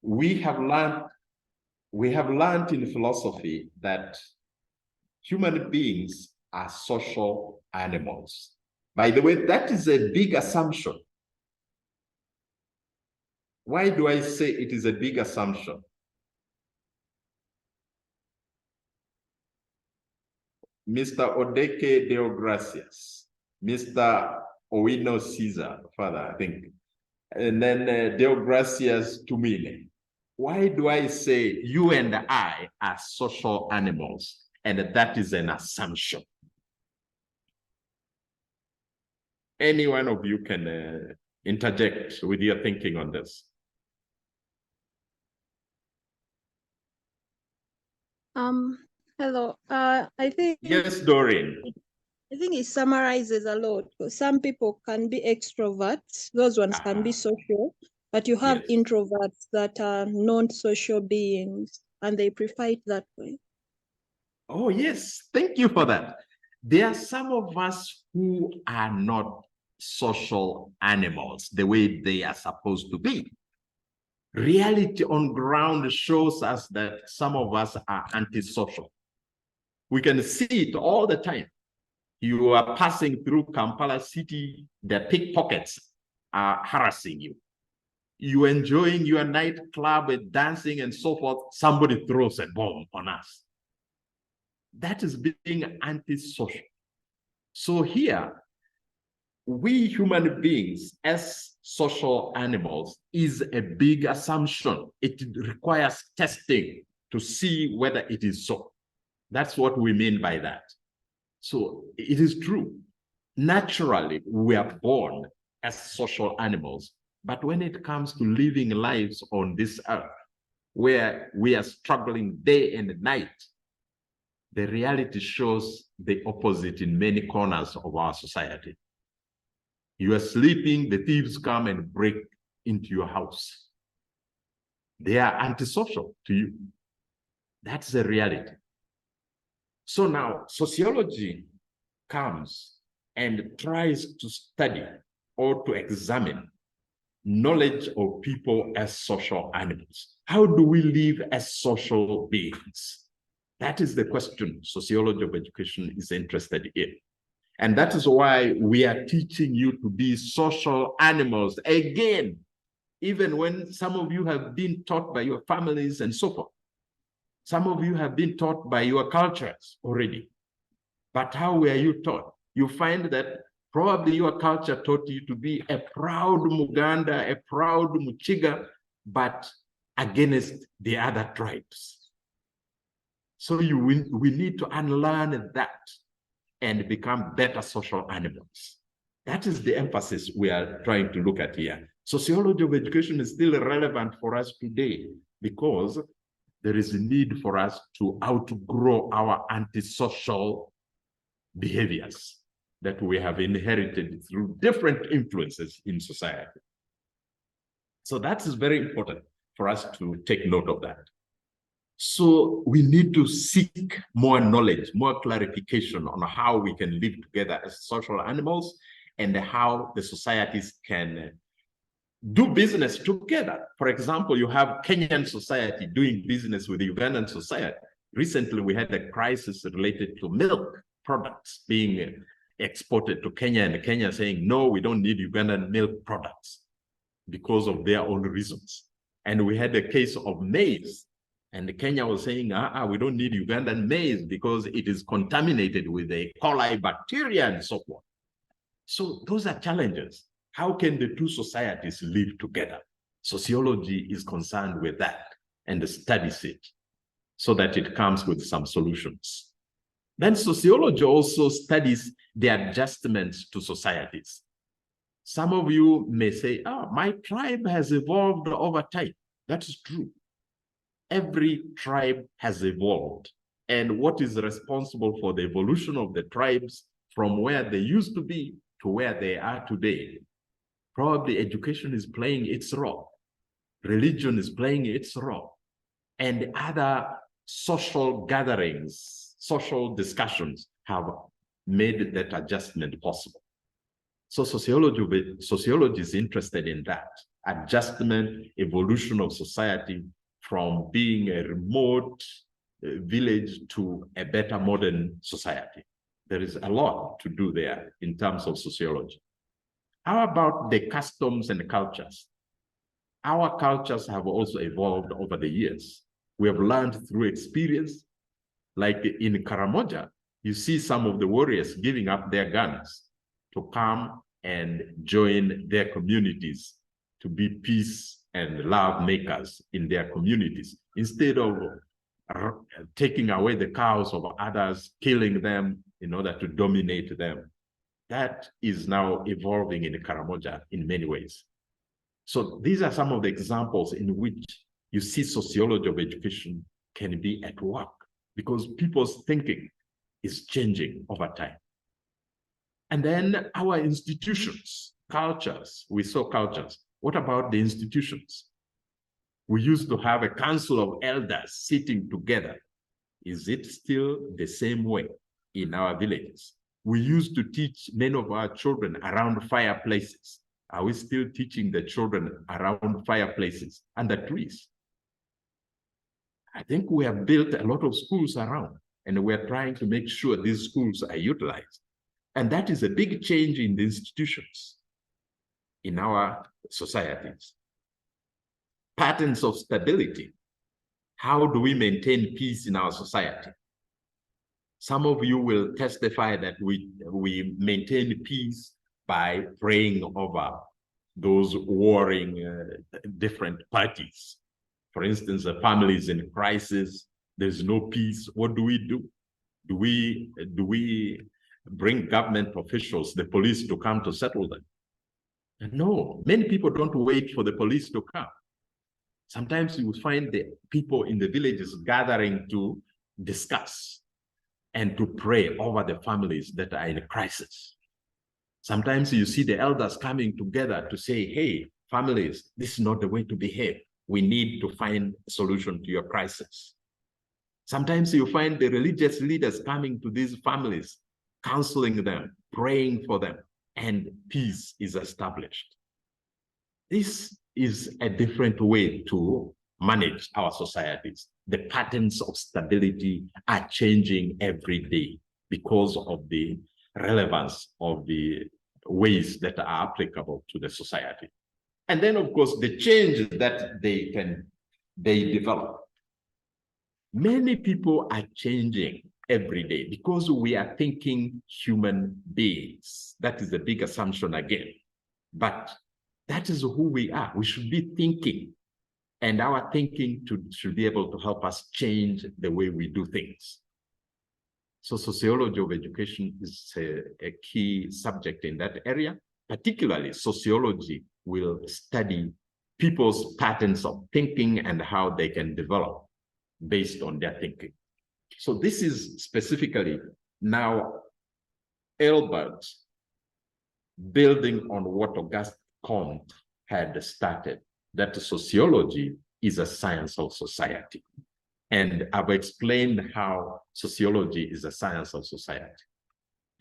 we have learned in philosophy that human beings are social animals. By the way, that is a big assumption. Why do I say it is a big assumption? Mr. Odeke Deogracias, Mr. Owino Caesar, father, I think, and then Deogracias Tumine. Why do I say you and I are social animals? And that is an assumption. Any one of you can interject with your thinking on this. Hello. I think Yes, Doreen. I think it summarizes a lot. Some people can be extroverts; those ones can be social, but you have introverts that are non-social beings, and they prefer it that way. Oh, yes. Thank you for that. There are some of us who are not social animals the way they are supposed to be. Reality on ground shows us that some of us are antisocial. We can see it all the time. You are passing through Kampala city, the pickpockets are harassing you. You enjoying your nightclub and dancing and so forth, somebody throws a bomb on us. That is being antisocial. So here, we human beings as social animals is a big assumption. It requires testing to see whether it is so. That's what we mean by that. So it is true. Naturally, we are born as social animals. But when it comes to living lives on this earth, where we are struggling day and night, the reality shows the opposite in many corners of our society. You are sleeping, the thieves come and break into your house. They are antisocial to you. That's the reality. So now sociology comes and tries to study or to examine knowledge of people as social animals. How do we live as social beings? That is the question sociology of education is interested in. And that is why we are teaching you to be social animals again, even when some of you have been taught by your families and so forth. Some of you have been taught by your cultures already. But how were you taught? You find that probably your culture taught you to be a proud Muganda, a proud Muchiga, but against the other tribes. So we need to unlearn that and become better social animals. That is the emphasis we are trying to look at here. Sociology of education is still relevant for us today because there is a need for us to outgrow our antisocial behaviors that we have inherited through different influences in society. So that is very important for us to take note of that. So we need to seek more knowledge, more clarification on how we can live together as social animals and how the societies can do business together. For example, you have Kenyan society doing business with the Ugandan society. Recently, we had a crisis related to milk products being exported to Kenya, and Kenya saying, no, we don't need Ugandan milk products because of their own reasons. And we had a case of maize, and Kenya was saying, we don't need Ugandan maize because it is contaminated with E. coli bacteria and so forth. So those are challenges. How can the two societies live together? Sociology is concerned with that and studies it so that it comes with some solutions. Then sociology also studies the adjustments to societies. Some of you may say, my tribe has evolved over time. That is true. Every tribe has evolved. And what is responsible for the evolution of the tribes from where they used to be to where they are today? Probably education is playing its role. Religion is playing its role. And other social gatherings, social discussions have made that adjustment possible. So sociology is interested in that. adjustment, evolution of society from being a remote village to a better modern society. There is a lot to do there in terms of sociology. How about the customs and cultures? Our cultures have also evolved over the years. We have learned through experience. Like in Karamoja, you see some of the warriors giving up their guns to come and join their communities to be peace and love makers in their communities, instead of taking away the cows of others, killing them in order to dominate them. That is now evolving in Karamoja in many ways. So these are some of the examples in which you see sociology of education can be at work, because people's thinking is changing over time. And then our institutions, cultures, we saw cultures. What about the institutions? We used to have a council of elders sitting together. Is it still the same way in our villages? We used to teach many of our children around fireplaces. Are we still teaching the children around fireplaces under trees? I think we have built a lot of schools around, and we're trying to make sure these schools are utilized. And that is a big change in the institutions in our societies. Patterns of stability. How do we maintain peace in our society? Some of you will testify that we maintain peace by praying over those warring different parties. For instance, a family is in crisis, there's no peace. What do? Do we bring government officials, the police, to come to settle them? No, many people don't wait for the police to come. Sometimes you will find the people in the villages gathering to discuss and to pray over the families that are in a crisis. Sometimes you see the elders coming together to say, hey, families, this is not the way to behave. We need to find a solution to your crisis. Sometimes you find the religious leaders coming to these families, counseling them, praying for them, and peace is established. This is a different way to manage our societies. The patterns of stability are changing every day because of the relevance of the ways that are applicable to the society. And then, of course, the change that they develop. Many people are changing every day because we are thinking human beings. That is a big assumption again. But that is who we are. We should be thinking. And our thinking should be able to help us change the way we do things. So sociology of education is a key subject in that area. Particularly, sociology will study people's patterns of thinking and how they can develop based on their thinking. So this is specifically now Albert building on what Auguste Comte had started, that sociology is a science of society. And I've explained how sociology is a science of society.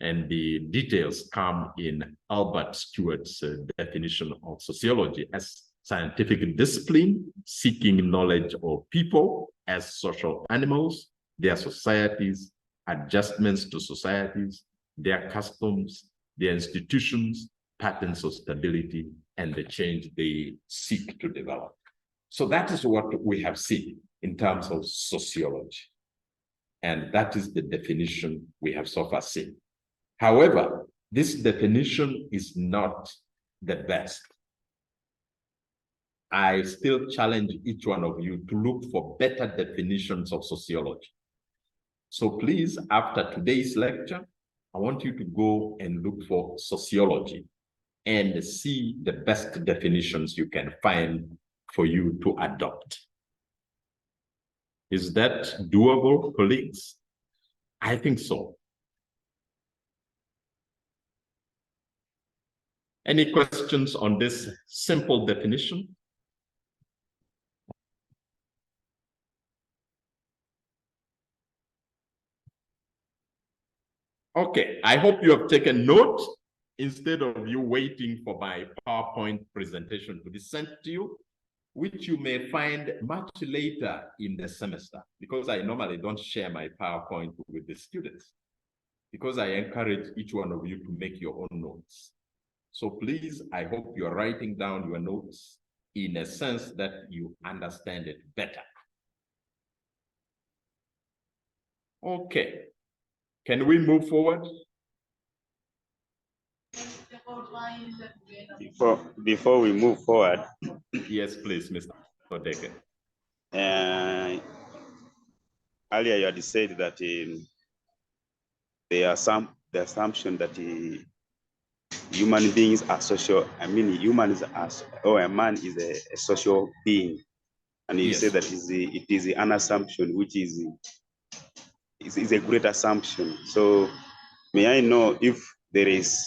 And the details come in Albert Stewart's definition of sociology as scientific discipline, seeking knowledge of people as social animals, their societies, adjustments to societies, their customs, their institutions, patterns of stability, and the change they seek to develop. So that is what we have seen in terms of sociology. And that is the definition we have so far seen. However, this definition is not the best. I still challenge each one of you to look for better definitions of sociology. So please, after today's lecture, I want you to go and look for sociology and see the best definitions you can find for you to adopt. Is that doable, colleagues? I think so. Any questions on this simple definition? Okay, I hope you have taken note. instead of you waiting for my PowerPoint presentation to be sent to you, which you may find much later in the semester, because I normally don't share my PowerPoint with the students, because I encourage each one of you to make your own notes. So please, I hope you're writing down your notes in a sense that you understand it better. Okay, can we move forward? Before we move forward. Yes, please, Mr. Odeke. Earlier you had said that there are the assumption that human beings are social. I mean, humans are, or a man is a social being, and you say that it is an assumption which is a great assumption. So, may I know if there is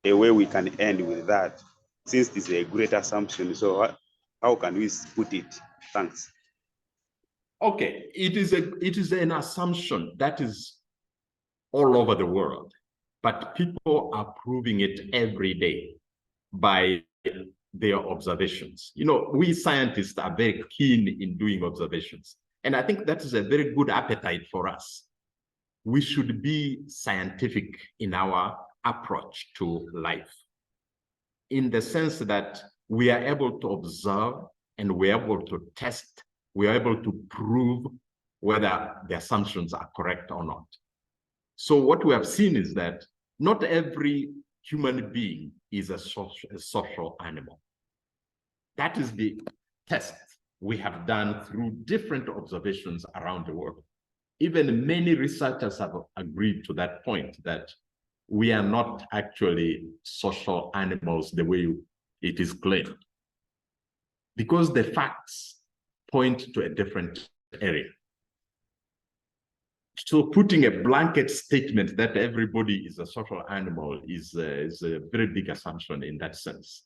a way we can end with that, since it's a great assumption? So, how can we put it? Thanks. Okay, it is an assumption that is all over the world, but people are proving it every day by their observations. You know, we scientists are very keen in doing observations, and I think that is a very good appetite for us. We should be scientific in our approach to life, in the sense that we are able to observe and we're able to test, we are able to prove whether the assumptions are correct or not. So what we have seen is that not every human being is a social animal. That is the test we have done through different observations around the world. Even many researchers have agreed to that point, that we are not actually social animals the way it is claimed, because the facts point to a different area. So putting a blanket statement that everybody is a social animal is a very big assumption in that sense.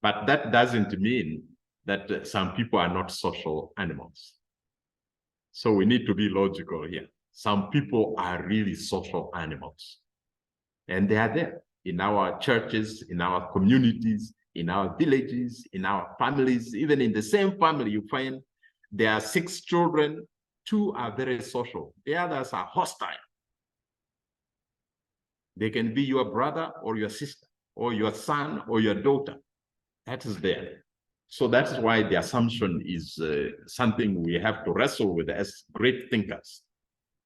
But that doesn't mean that some people are not social animals. So we need to be logical here. Some people are really social animals. And they are there in our churches, in our communities, in our villages, in our families. Even in the same family, you find there are 6 children, 2 are very social, the others are hostile. They can be your brother or your sister, or your son or your daughter. That is there. So that's why the assumption is something we have to wrestle with as great thinkers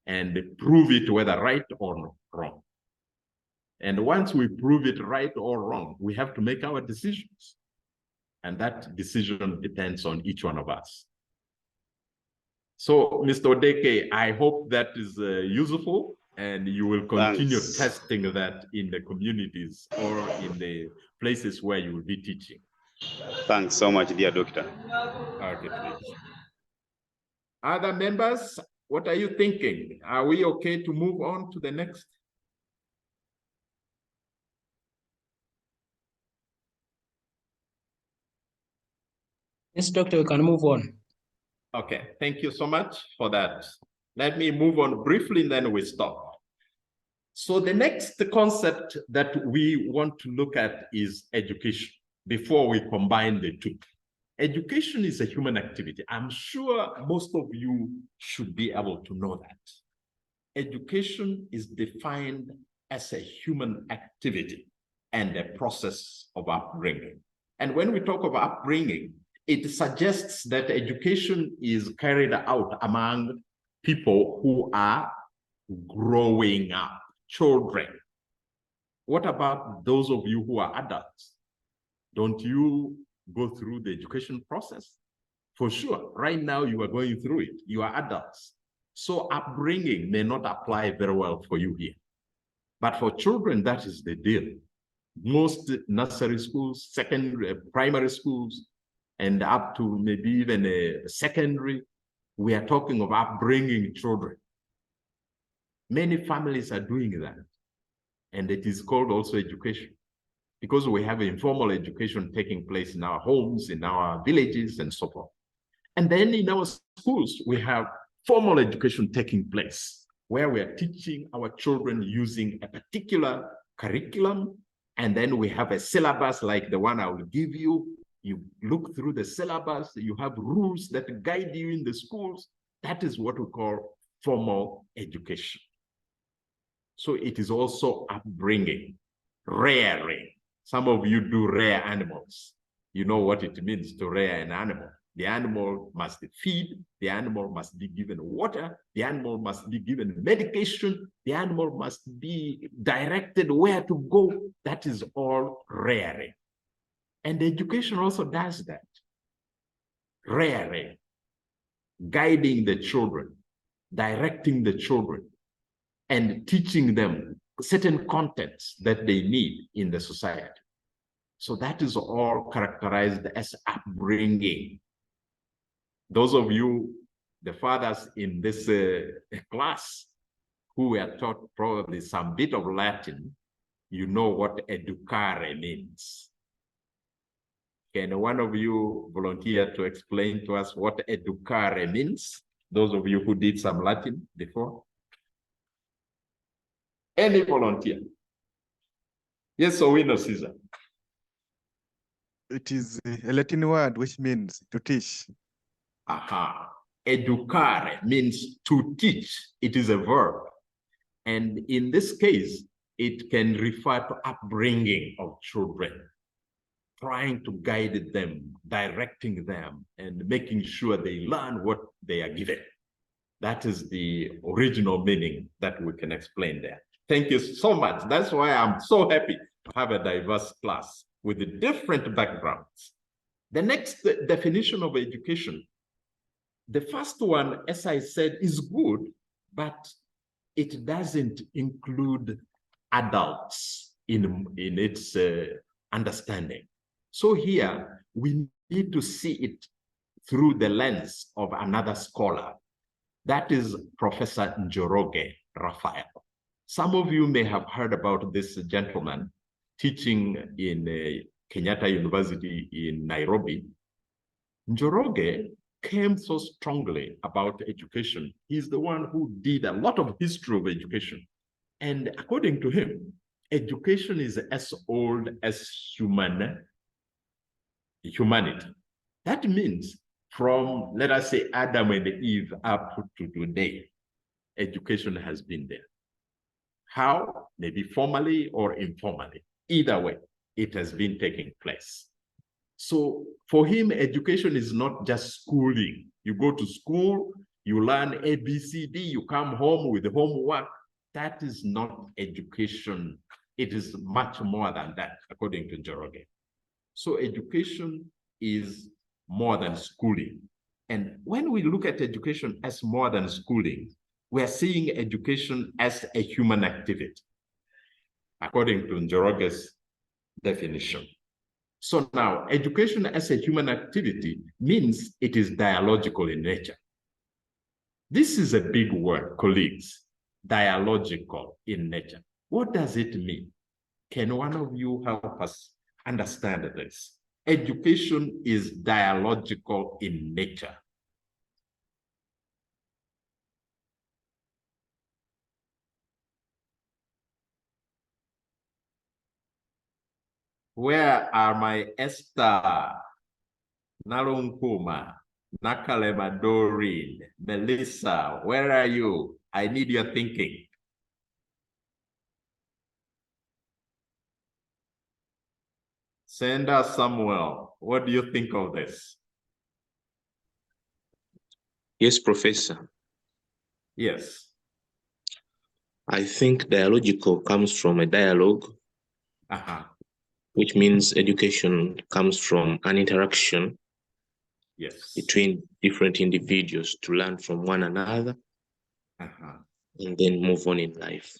and prove it whether right or wrong. And once we prove it right or wrong, we have to make our decisions. And that decision depends on each one of us. So, Mr. Odeke, I hope that is useful, and you will continue testing that in the communities or in the places where you will be teaching. Thanks so much, dear doctor. Okay, please. Other members, what are you thinking? Are we okay to move on to the next? Yes, doctor, we can move on. Okay, thank you so much for that. Let me move on briefly, and then we stop. So the next concept that we want to look at is education, before we combine the two. Education is a human activity. I'm sure most of you should be able to know that. Education is defined as a human activity and a process of upbringing. And when we talk of upbringing, it suggests that education is carried out among people who are growing up, children. What about those of you who are adults? Don't you go through the education process? For sure, right now you are going through it. You are adults. So upbringing may not apply very well for you here. But for children, that is the deal. Most nursery schools, secondary, primary schools, and up to maybe even a secondary, we are talking of upbringing children. Many families are doing that. And it is called also education, because we have informal education taking place in our homes, in our villages, and so forth. And then in our schools, we have formal education taking place. where we are teaching our children using a particular curriculum, and then we have a syllabus like the one I will give you. You look through the syllabus, you have rules that guide you in the schools. That is what we call formal education. So it is also upbringing, rearing. Some of you do rear animals. You know what it means to rear an animal. The animal must feed, the animal must be given water, the animal must be given medication, the animal must be directed where to go. That is all rearing. And education also does that. Rearing, guiding the children, directing the children, and teaching them certain contents that they need in the society. So that is all characterized as upbringing. Those of you, the fathers in this class, who were taught probably some bit of Latin, you know what educare means. Can one of you volunteer to explain to us what educare means? Those of you who did some Latin before? Any volunteer? Yes, or we know, Caesar? It is a Latin word which means to teach. Aha. Educare means to teach. It is a verb. And in this case, it can refer to upbringing of children, trying to guide them, directing them, and making sure they learn what they are given. That is the original meaning that we can explain there. Thank you so much. That's why I'm so happy to have a diverse class with different backgrounds. The next definition of education, the first one, as I said, is good, but it doesn't include adults in its understanding. So here, we need to see it through the lens of another scholar. That is Professor Njoroge Raphael. Some of you may have heard about this gentleman teaching in Kenyatta University in Nairobi. Njoroge came so strongly about education. He's the one who did a lot of history of education. And according to him, education is as old as humanity. That means from, let us say, Adam and Eve up to today, education has been there. How? Maybe formally or informally. Either way, it has been taking place. So for him, education is not just schooling. You go to school, you learn A, B, C, D, you come home with homework. That is not education. It is much more than that, according to Njoroge. So education is more than schooling. And when we look at education as more than schooling, we are seeing education as a human activity, according to Njoroge's definition. So now, education as a human activity means it is dialogical in nature. This is a big word, colleagues, dialogical in nature. What does it mean? Can one of you help us understand this? Education is dialogical in nature. Where are my Esther, Nalunkuma, Nakalema Doreen, Melissa? Where are you? I need your thinking. Senda Samuel, what do you think of this? Yes, Professor. Yes. I think dialogical comes from a dialogue, which means education comes from an interaction between different individuals to learn from one another and then move on in life.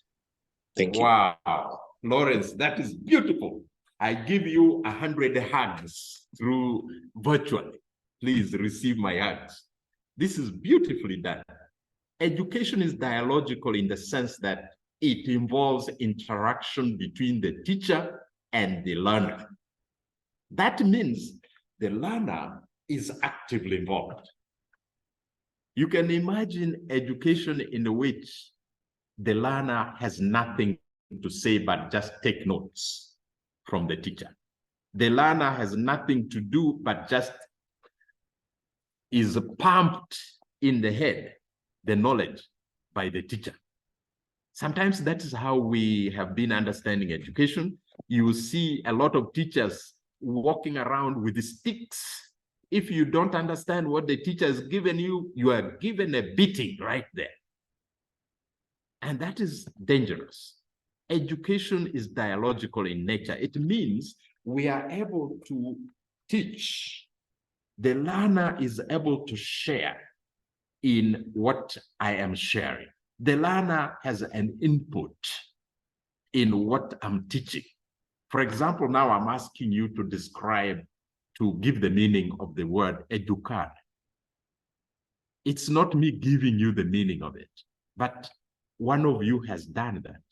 Thank you. Wow, Lawrence, that is beautiful. I give you 100 hugs through virtually. Please receive my hugs. This is beautifully done. Education is dialogical in the sense that it involves interaction between the teacher and the learner. That means the learner is actively involved. You can imagine education in which the learner has nothing to say but just take notes from the teacher. The learner has nothing to do but just is pumped in the head, the knowledge by the teacher. Sometimes that is how we have been understanding education. You see a lot of teachers walking around with sticks. If you don't understand what the teacher has given you, you are given a beating right there. And that is dangerous. Education is dialogical in nature. It means we are able to teach. The learner is able to share in what I am sharing. The learner has an input in what I'm teaching. For example, now I'm asking you to describe, to give the meaning of the word educar. It's not me giving you the meaning of it, but one of you has done that.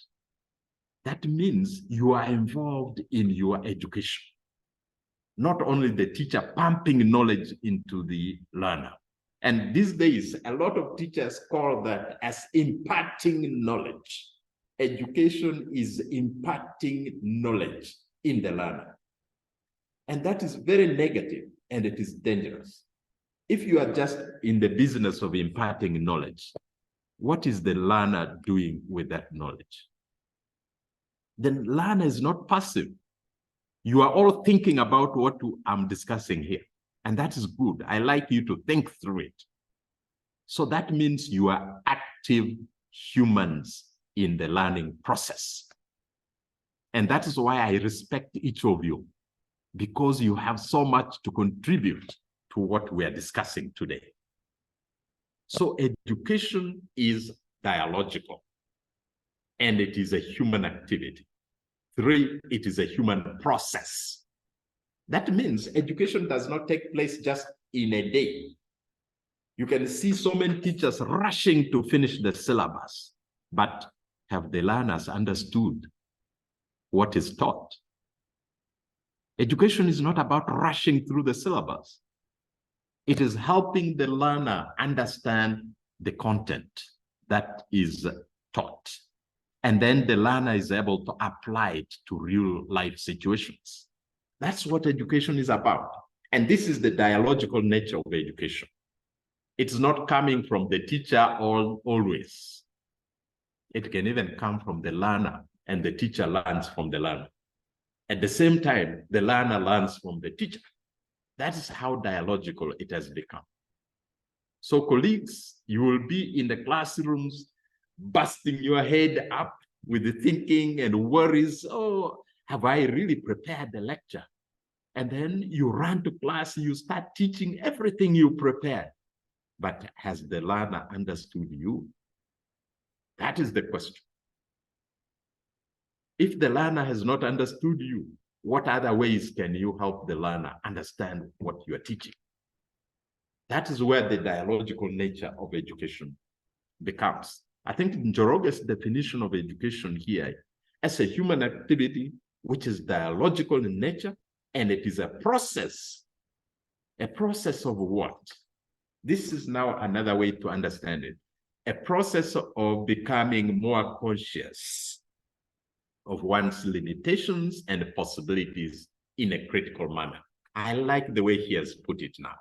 That means you are involved in your education. Not only the teacher pumping knowledge into the learner. And these days, a lot of teachers call that as imparting knowledge. Education is imparting knowledge in the learner. And that is very negative and it is dangerous. If you are just in the business of imparting knowledge, what is the learner doing with that knowledge? The learner is not passive. You are all thinking about what I'm discussing here. And that is good. I like you to think through it. So that means you are active humans in the learning process. And that is why I respect each of you, because you have so much to contribute to what we are discussing today. So education is dialogical, and it is a human activity. 3, it is a human process. That means education does not take place just in a day. You can see so many teachers rushing to finish the syllabus, but have the learners understood what is taught? Education is not about rushing through the syllabus. It is helping the learner understand the content that is taught. And then the learner is able to apply it to real life situations. That's what education is about. And this is the dialogical nature of education. It's not coming from the teacher always. It can even come from the learner, and the teacher learns from the learner. At the same time, the learner learns from the teacher. That is how dialogical it has become. So colleagues, you will be in the classrooms, busting your head up with the thinking and worries. Oh, have I really prepared the lecture? And then you run to class, you start teaching everything you prepared. But has the learner understood you? That is the question. If the learner has not understood you, what other ways can you help the learner understand what you are teaching? That is where the dialogical nature of education becomes. I think Njoroge's definition of education here as a human activity, which is dialogical in nature, and it is a process of what? This is now another way to understand it. A process of becoming more conscious of one's limitations and possibilities in a critical manner. I like the way he has put it now.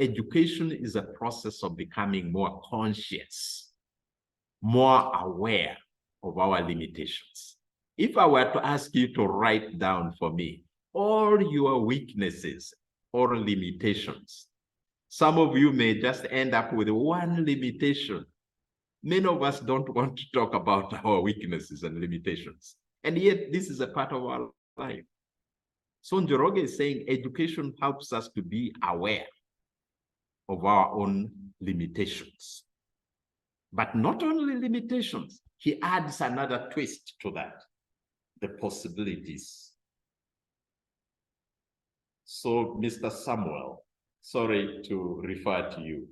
Education is a process of becoming more conscious, more aware of our limitations. If I were to ask you to write down for me all your weaknesses or limitations, some of you may just end up with one limitation. Many of us don't want to talk about our weaknesses and limitations. And yet this is a part of our life. So Njoroge is saying education helps us to be aware of our own limitations. But not only limitations, he adds another twist to that, the possibilities. So Mr. Samuel, sorry to refer to you.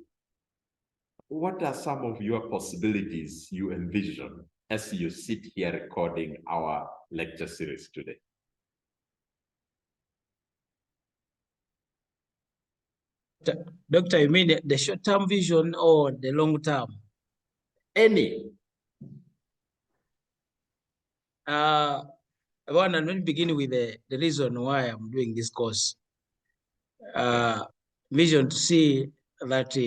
What are some of your possibilities you envision as you sit here recording our lecture series today? Doctor, you mean the short-term vision or the long-term? Any. One, and let me begin with the reason why I'm doing this course. Vision to see that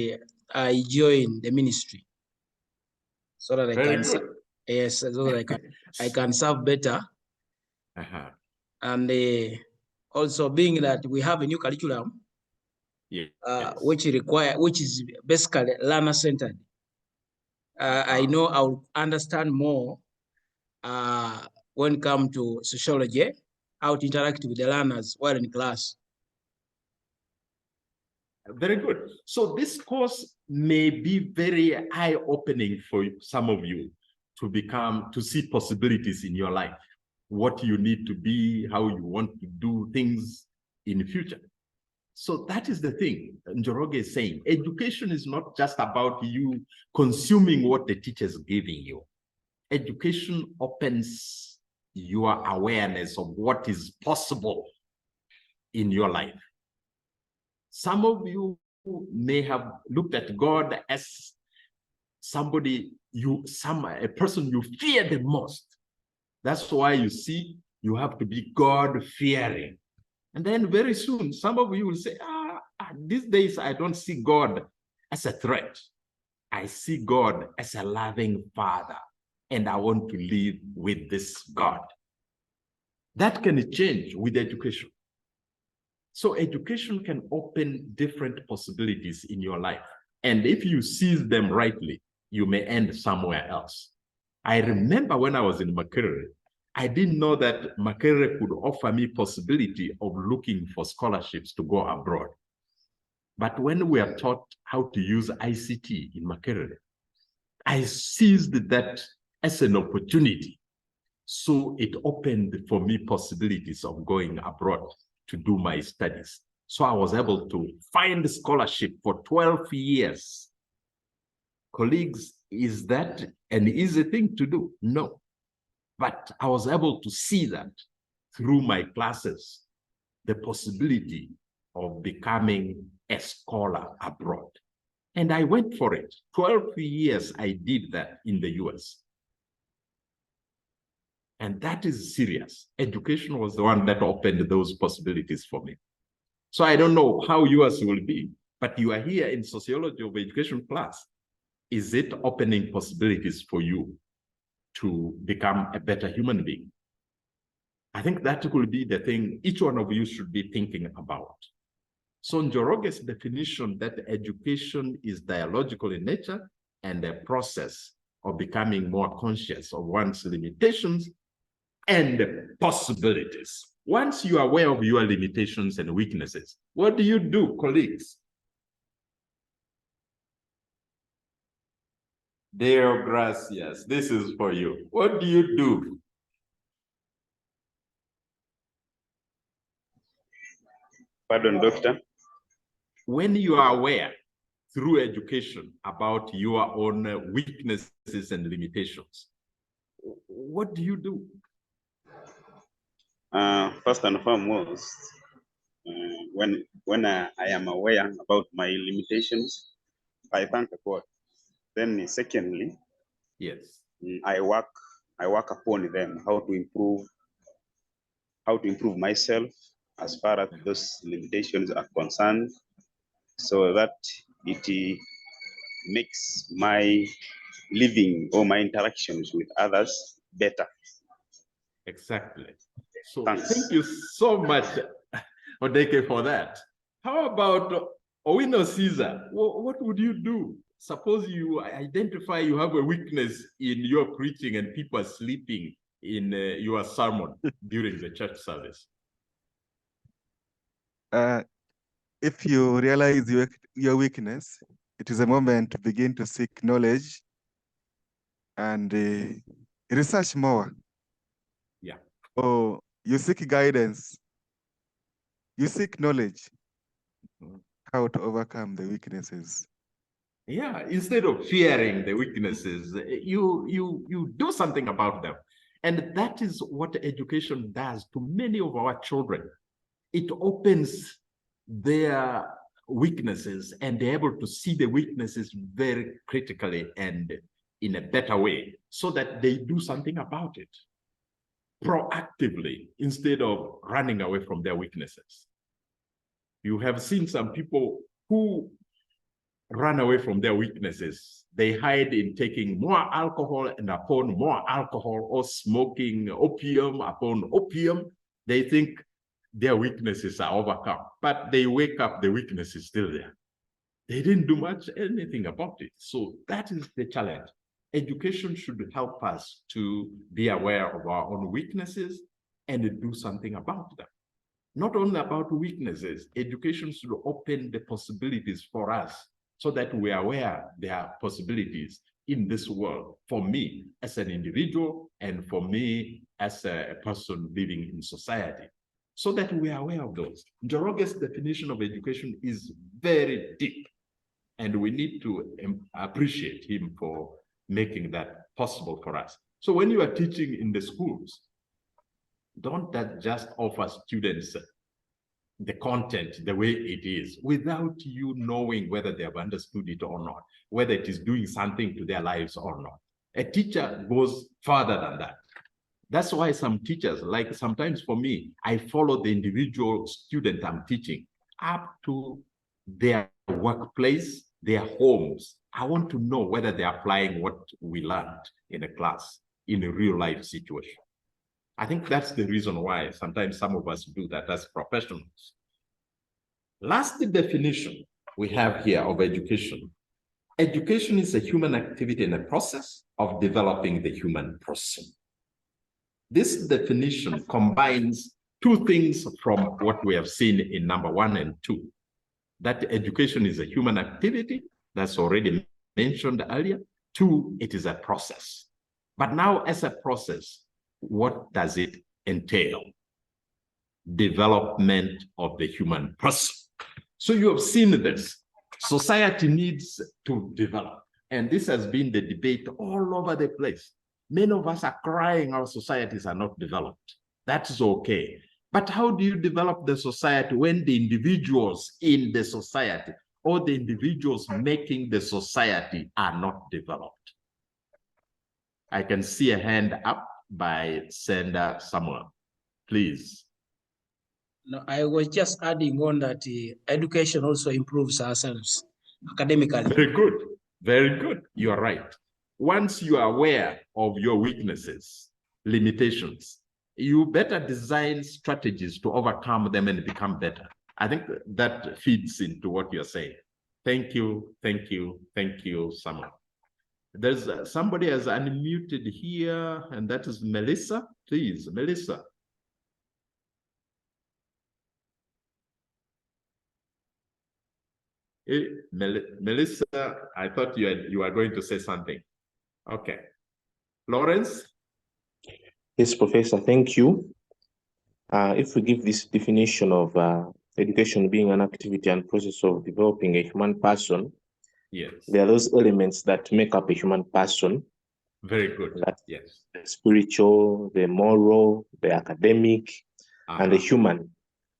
I join the ministry so that I can so that I can serve better. And also being that we have a new curriculum, which is basically learner-centered. I know I'll understand more when it comes to sociology, how to interact with the learners while in class. Very good. So this course may be very eye-opening for some of you to see possibilities in your life, what you need to be, how you want to do things in the future. So that is the thing Njoroge is saying. Education is not just about you consuming what the teacher is giving you. Education opens your awareness of what is possible in your life. Some of you may have looked at God as somebody a person you fear the most. That's why you see you have to be God-fearing. And then very soon, some of you will say, these days I don't see God as a threat. I see God as a loving Father, and I want to live with this God. That can change with education. So education can open different possibilities in your life. And if you seize them rightly, you may end somewhere else. I remember when I was in Makerere, I didn't know that Makerere could offer me possibility of looking for scholarships to go abroad. But when we are taught how to use ICT in Makerere, I seized that as an opportunity. So it opened for me possibilities of going abroad to do my studies. So I was able to find a scholarship for 12 years. Colleagues, is that an easy thing to do? No. But I was able to see that through my classes, the possibility of becoming a scholar abroad. And I went for it. 12 years I did that in the US. And that is serious. Education was the one that opened those possibilities for me. So I don't know how yours will be, but you are here in Sociology of Education class. Is it opening possibilities for you to become a better human being? I think that will be the thing each one of you should be thinking about. So Njoroge's definition that education is dialogical in nature and a process of becoming more conscious of one's limitations and possibilities. Once you are aware of your limitations and weaknesses, what do you do, colleagues? Deo gracias, this is for you. What do you do? Pardon, doctor? When you are aware through education about your own weaknesses and limitations, what do you do? First and foremost, when I am aware about my limitations, I thank God. Then secondly, yes, I work upon them, how to improve myself as far as those limitations are concerned, so that it makes my living or my interactions with others better. Exactly. So Thanks. Thank you so much, Odeke, for that. How about Owino Caesar? What would you do? Suppose you identify you have a weakness in your preaching and people are sleeping in your sermon during the church service. If you realize your weakness, it is a moment to begin to seek knowledge and research more. Yeah. Or you seek guidance. You seek knowledge, how to overcome the weaknesses. Yeah, instead of fearing the weaknesses, you do something about them. And that is what education does to many of our children. It opens their weaknesses and they're able to see the weaknesses very critically and in a better way so that they do something about it. proactively instead of running away from their weaknesses. You have seen some people who run away from their weaknesses. They hide in taking more alcohol and upon more alcohol, or smoking opium upon opium. They think their weaknesses are overcome, but they wake up, the weakness is still there. They didn't do anything about it. So that is the challenge. Education should help us to be aware of our own weaknesses and do something about them. Not only about weaknesses, education should open the possibilities for us so that we are aware there are possibilities in this world for me as an individual and for me as a person living in society, so that we are aware of those. Njoroge's definition of education is very deep, and we need to appreciate him for making that possible for us. So when you are teaching in the schools, don't just offer students the content the way it is without you knowing whether they have understood it or not, whether it is doing something to their lives or not. A teacher goes further than that. That's why some teachers, like sometimes for me, I follow the individual student I'm teaching up to their workplace, their homes. I want to know whether they're applying what we learned in a class in a real life situation. I think that's the reason why sometimes some of us do that as professionals. Last definition we have here of education. Education is a human activity and a process of developing the human person. This definition combines two things from what we have seen in number 1 and 2. That education is a human activity, that's already mentioned earlier. 2, it is a process. But now as a process, what does it entail? Development of the human person. So you have seen this. Society needs to develop. And this has been the debate all over the place. Many of us are crying our societies are not developed. That's okay. But how do you develop the society when the individuals in the society or the individuals making the society are not developed? I can see a hand up by Sender Samuel. Please. No, I was just adding on that education also improves ourselves academically. Very good. Very good. You are right. Once you are aware of your weaknesses, limitations, you better design strategies to overcome them and become better. I think that feeds into what you're saying. Thank you, thank you, thank you, Samuel. There's somebody has unmuted here, and that is Melissa. Please, Melissa. Hey, Melissa, I thought you were going to say something. Okay. Lawrence? Yes, Professor, thank you. If we give this definition of education being an activity and process of developing a human person, yes, there are those elements that make up a human person. Very good. That's yes. The spiritual, the moral, the academic, and the human.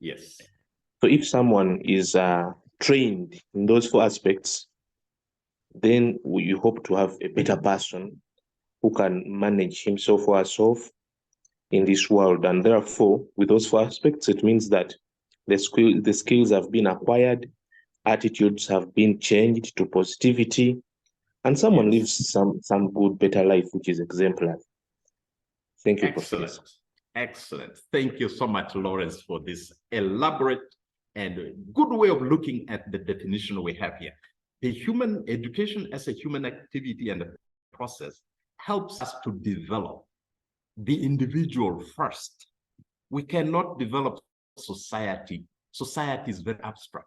Yes. So if someone is trained in those 4 aspects, then you hope to have a better person who can manage himself or herself in this world. And therefore, with those 4 aspects, it means that the skills have been acquired, attitudes have been changed to positivity, and someone lives some good, better life, which is exemplary. Thank you, Excellent. Professor. Excellent. Thank you so much, Lawrence, for this elaborate and good way of looking at the definition we have here. The human education as a human activity and a process helps us to develop the individual first. We cannot develop society. Society is very abstract.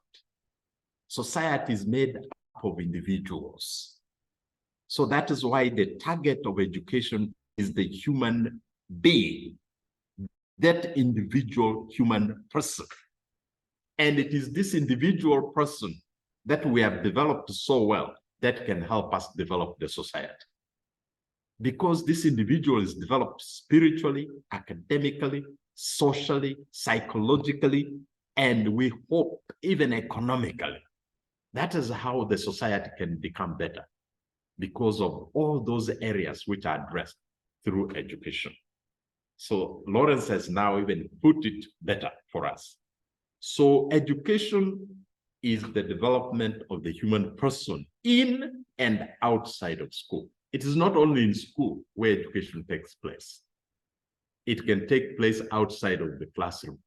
Society is made up of individuals. So that is why the target of education is the human being, that individual human person. And it is this individual person that we have developed so well that can help us develop the society. Because this individual is developed spiritually, academically, socially, psychologically, and we hope even economically. That is how the society can become better, because of all those areas which are addressed through education. So Lawrence has now even put it better for us. So education is the development of the human person in and outside of school. It is not only in school where education takes place. It can take place outside of the classroom.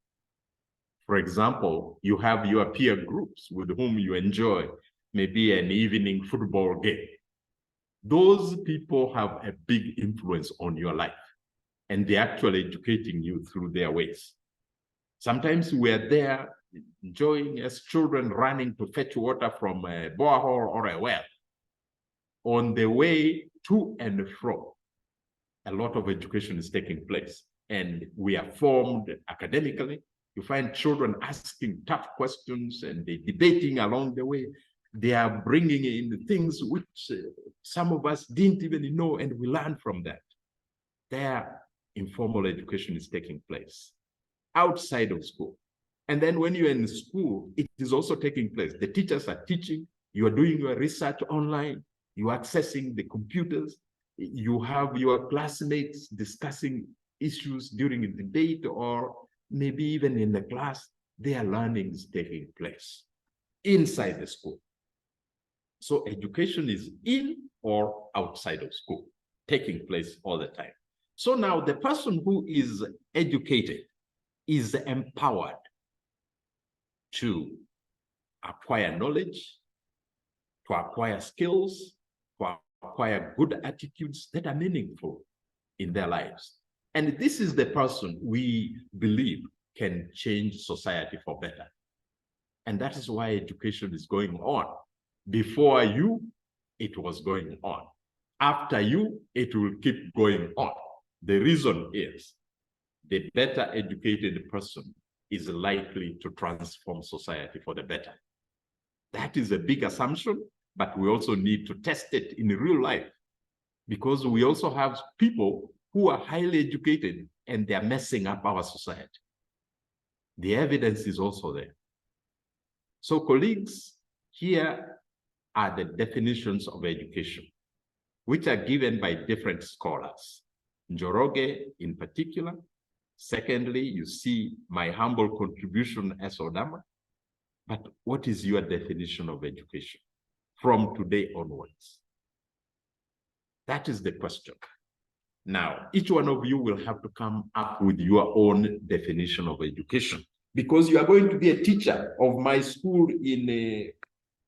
For example, you have your peer groups with whom you enjoy maybe an evening football game. Those people have a big influence on your life, and they're actually educating you through their ways. Sometimes we're there enjoying as children running to fetch water from a borehole or a well. On the way to and fro, a lot of education is taking place, and we are formed academically. You find children asking tough questions and they debating along the way. They are bringing in things which some of us didn't even know, and we learn from that. Their informal education is taking place outside of school. And then when you're in school, it is also taking place. The teachers are teaching, you are doing your research online, you are accessing the computers, you have your classmates discussing issues during the debate, or maybe even in the class, their learning is taking place inside the school. So education is in or outside of school, taking place all the time. So now the person who is educated is empowered to acquire knowledge, to acquire skills, to acquire good attitudes that are meaningful in their lives. And this is the person we believe can change society for better. And that is why education is going on. Before you, it was going on. After you, it will keep going on. The reason is the better educated person is likely to transform society for the better. That is a big assumption, but we also need to test it in real life, because we also have people who are highly educated and they're messing up our society. The evidence is also there. So colleagues, here are the definitions of education, which are given by different scholars. Njoroge in particular. Secondly, you see my humble contribution as Odama. But what is your definition of education from today onwards? That is the question. Now, each one of you will have to come up with your own definition of education, because you are going to be a teacher of my school in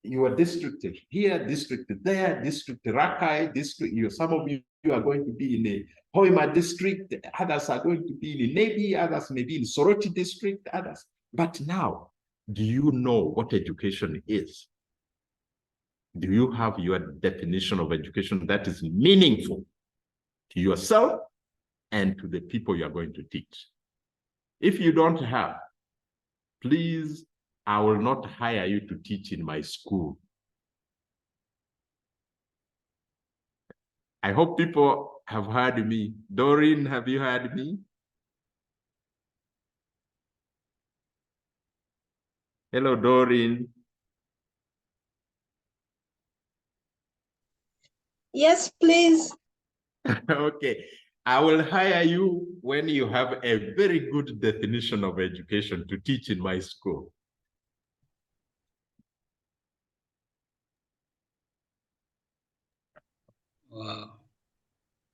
your district here, district there, district Rakai, district. Some of you are going to be in a Hoima district, others are going to be in Nebi, others maybe in Soroti district, others. But now, do you know what education is? Do you have your definition of education that is meaningful to yourself and to the people you are going to teach? If you don't have, please, I will not hire you to teach in my school. I hope people have heard me. Doreen, have you heard me? Hello, Doreen. Yes, please. Okay. I will hire you when you have a very good definition of education to teach in my school. Wow.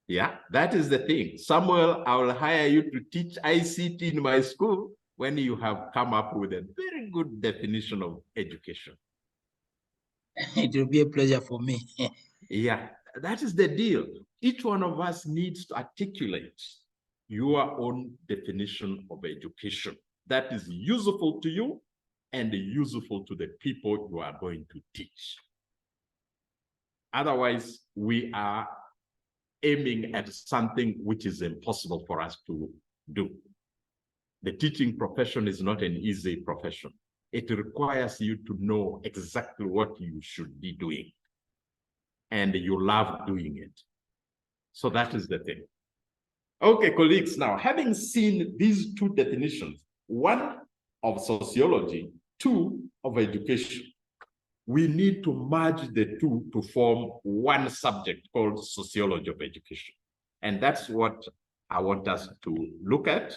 Yeah, that is the thing. Samuel, I will hire you to teach ICT in my school when you have come up with a very good definition of education. It will be a pleasure for me. Yeah, that is the deal. Each one of us needs to articulate your own definition of education that is useful to you and useful to the people you are going to teach. Otherwise, we are aiming at something which is impossible for us to do. The teaching profession is not an easy profession. It requires you to know exactly what you should be doing, and you love doing it. So that is the thing. Okay, colleagues, now having seen these two definitions, one of sociology, two of education, we need to merge the two to form one subject called sociology of education. And that's what I want us to look at.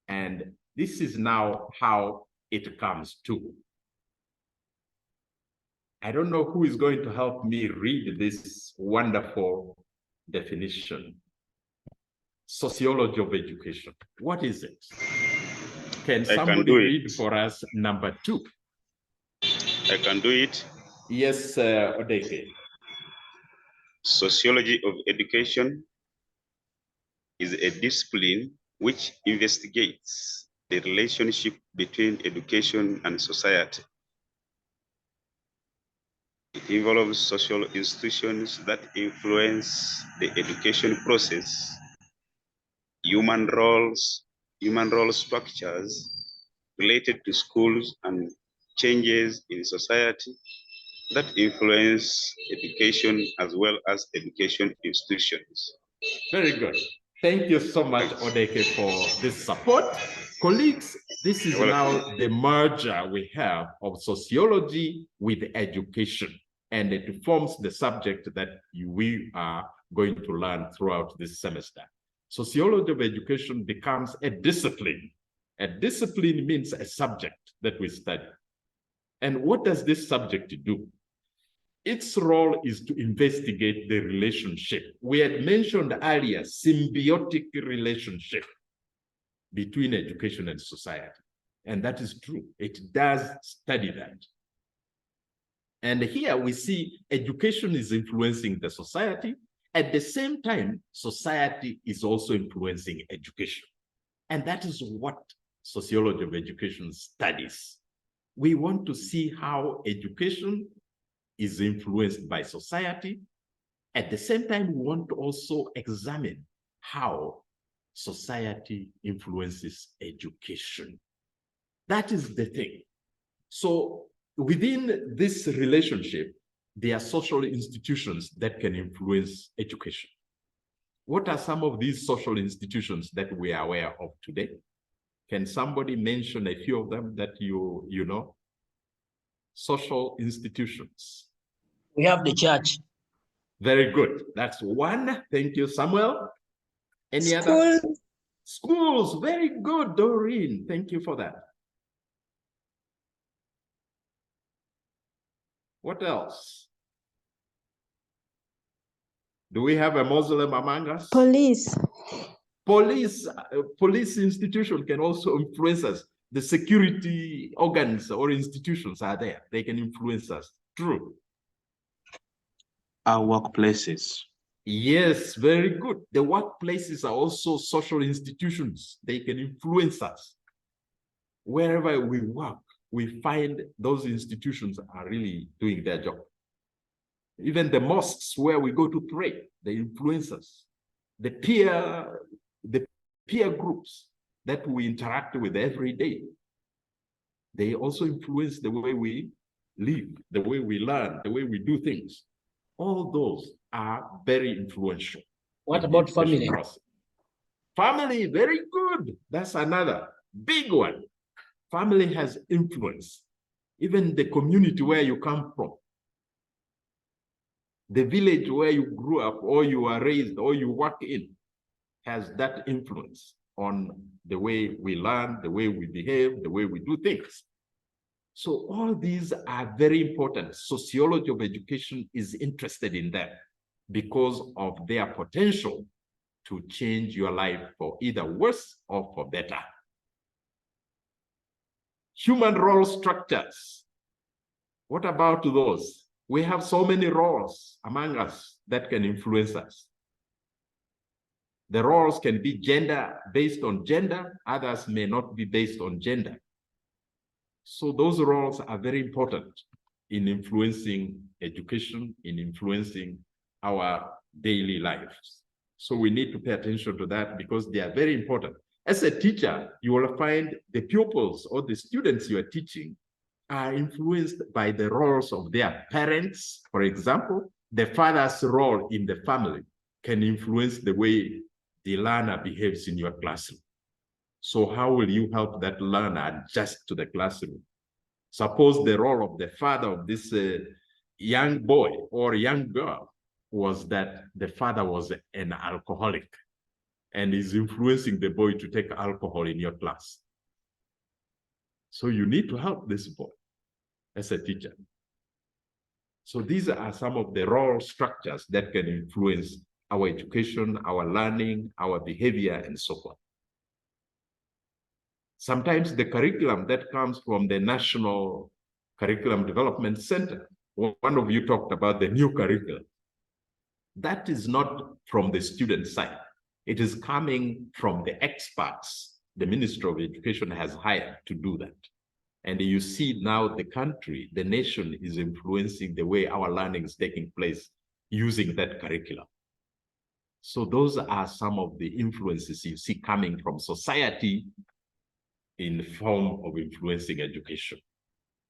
And this is now how it comes to. I don't know who is going to help me read this wonderful definition. Sociology of education. What is it? Can somebody read for us number 2? I can do it. Yes, Odeke. Sociology of education is a discipline which investigates the relationship between education and society. It involves social institutions that influence the education process, human role structures related to schools, and changes in society that influence education as well as education institutions. Very good. Thank you so much, Odeke, for this support. Colleagues, this is now the merger we have of sociology with education, and it forms the subject that we are going to learn throughout this semester. Sociology of education becomes a discipline. A discipline means a subject that we study. And what does this subject do? Its role is to investigate the relationship. We had mentioned earlier, symbiotic relationship between education and society. And that is true. It does study that. And here we see education is influencing the society. At the same time, society is also influencing education. And that is what sociology of education studies. We want to see how education is influenced by society. At the same time, we want to also examine how society influences education. That is the thing. So within this relationship, there are social institutions that can influence education. What are some of these social institutions that we are aware of today? Can somebody mention a few of them that you know? Social institutions. We have the church. Very good. That's one. Thank you, Samuel. Any School. other? Schools. Very good, Doreen. Thank you for that. What else? Do we have a Muslim among us? Police. Police institution can also influence us. The security organs or institutions are there. They can influence us. True. Our workplaces. Yes, very good. The workplaces are also social institutions. They can influence us. Wherever we work, we find those institutions are really doing their job. Even the mosques where we go to pray, they influence us. The peer groups that we interact with every day, they also influence the way we live, the way we learn, the way we do things. All those are very influential. What about family? Process. Family, very good. That's another big one. Family has influence. Even the community where you come from, the village where you grew up or you are raised or you work in, has that influence on the way we learn, the way we behave, the way we do things. So all these are very important. Sociology of education is interested in them because of their potential to change your life for either worse or for better. Human role structures. What about those? We have so many roles among us that can influence us. The roles can be based on gender, others may not be based on gender. So those roles are very important in influencing education, in influencing our daily lives. So we need to pay attention to that because they are very important. As a teacher, you will find the pupils or the students you are teaching are influenced by the roles of their parents. For example, the father's role in the family can influence the way the learner behaves in your classroom. So how will you help that learner adjust to the classroom? Suppose the role of the father of this young boy or young girl was that the father was an alcoholic. and is influencing the boy to take alcohol in your class. So you need to help this boy as a teacher. So these are some of the role structures that can influence our education, our learning, our behavior, and so forth. Sometimes the curriculum that comes from the National Curriculum Development Center, one of you talked about the new curriculum. That is not from the student side. It is coming from the experts the Ministry of Education has hired to do that. And you see now the country, the nation is influencing the way our learning is taking place using that curriculum. So those are some of the influences you see coming from society in the form of influencing education.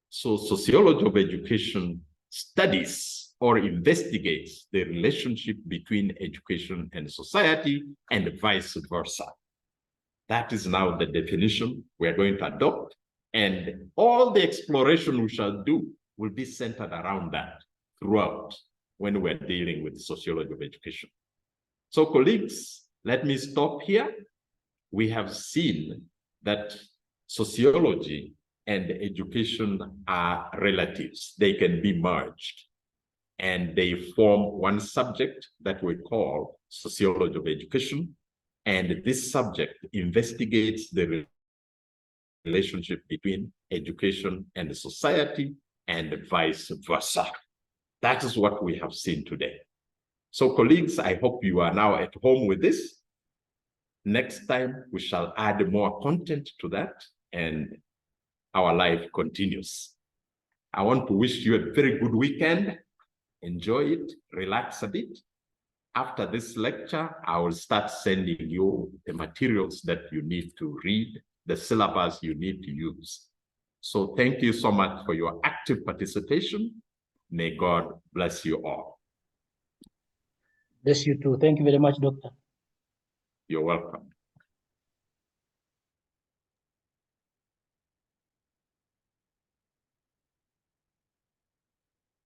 So sociology of education studies or investigates the relationship between education and society and vice versa. That is now the definition we are going to adopt, and all the exploration we shall do will be centered around that throughout when we're dealing with sociology of education. So colleagues, let me stop here. We have seen that sociology and education are relatives. They can be merged, and they form one subject that we call sociology of education. And this subject investigates the relationship between education and society and vice versa. That is what we have seen today. So colleagues, I hope you are now at home with this. Next time, we shall add more content to that, and our life continues. I want to wish you a very good weekend. Enjoy it, relax a bit. After this lecture, I will start sending you the materials that you need to read, the syllabus you need to use. So thank you so much for your active participation. May God bless you all. Bless you too. Thank you very much, Doctor. You're welcome.